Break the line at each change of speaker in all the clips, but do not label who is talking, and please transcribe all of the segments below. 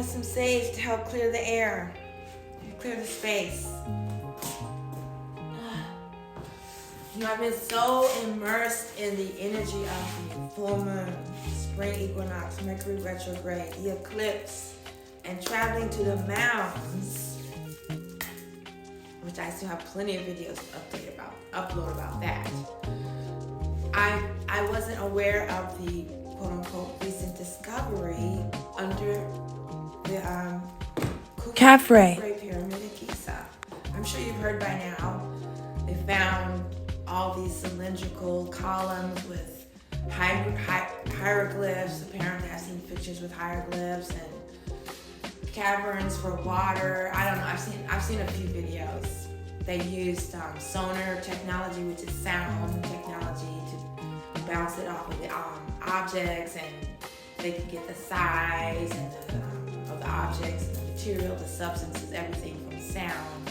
with some sage to help clear the air, clear the space. You know, I've been so immersed in the energy of the full moon, spring equinox, Mercury retrograde, the eclipse, and traveling to the mounds, which I still have plenty of videos to upload about that. I wasn't aware of the quote-unquote recent discovery under the Khafre Pyramid in Giza. I'm sure you've heard by now. They found all these cylindrical columns with hieroglyphs. Apparently, I've seen pictures with hieroglyphs and caverns for water. I don't know. I've seen a few videos. They used sonar technology, which is sound technology, to bounce it off of the objects, and they could get the size and of the objects, the material, the substances, everything from sound.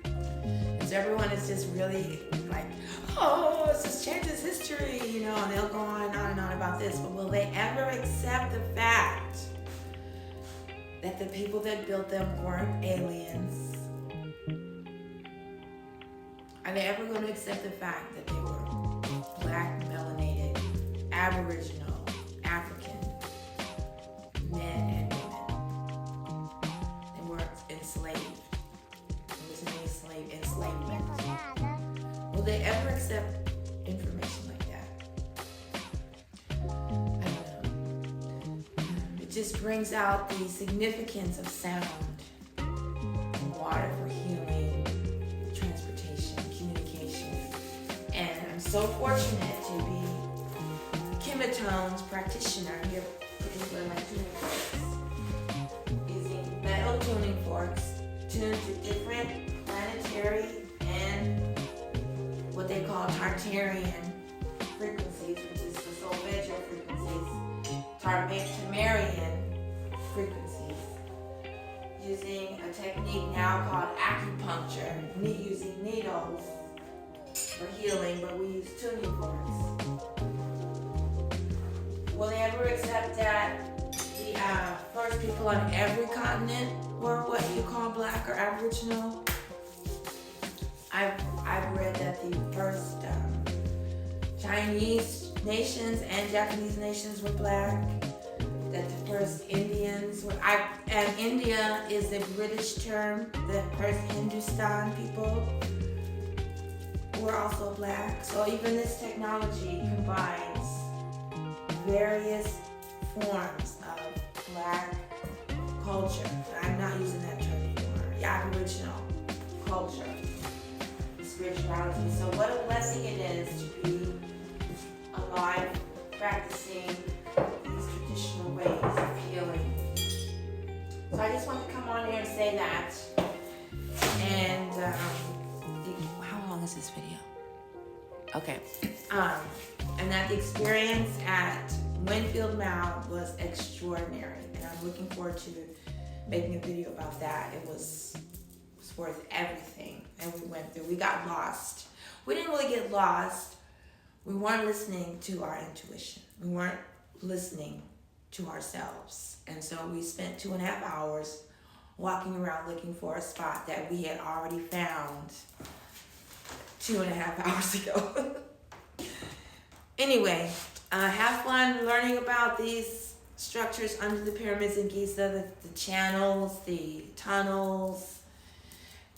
And so everyone is just really like, oh, this changes history, you know, and they'll go on and on about this. But will they ever accept the fact that the people that built them weren't aliens? Are they ever going to accept the fact that they were black, melanated, Aboriginal, African men and women? They weren't enslaved. There wasn't any slave enslavement. Will they ever accept information like that? I don't know. It just brings out the significance of sound and water for healing, transportation, communication. And I'm so fortunate to be a chemitones practitioner here, particularly my tuning forks, using metal tuning forks tuned to different planetary and what they call Tartarian frequencies, which is the Solfeggio frequencies, Tamarian frequencies, using a technique now called acupuncture, using needles for healing, but we use tuning forks. Will they ever accept that the first people on every continent were what you call black or Aboriginal? I've read that the first Chinese nations and Japanese nations were black, that the first Indians were, and India is a British term, the first Hindustan people were also black. So even this technology combines various forms of black culture. I'm not using that term anymore. The Aboriginal culture, spirituality. So what a blessing it is to be alive, practicing these traditional ways of healing. So I just want to come on here and say that. And how long is this video? Okay. And that the experience at Winfield Mounds was extraordinary, and I'm looking forward to making a video about that. It was worth everything, and we went through. We got lost. We didn't really get lost. We weren't listening to our intuition. We weren't listening to ourselves, and so we spent 2.5 hours walking around looking for a spot that we had already found 2.5 hours ago. Anyway, have fun learning about these structures under the pyramids in Giza, the channels, the tunnels,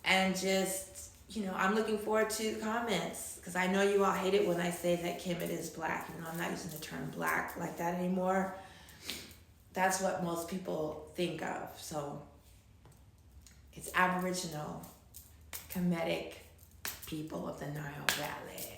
and just, you know, I'm looking forward to the comments, because I know you all hate it when I say that Kemet is black. You know, I'm not using the term black like that anymore. That's what most people think of. So it's Aboriginal, Kemetic people of the Nile Valley.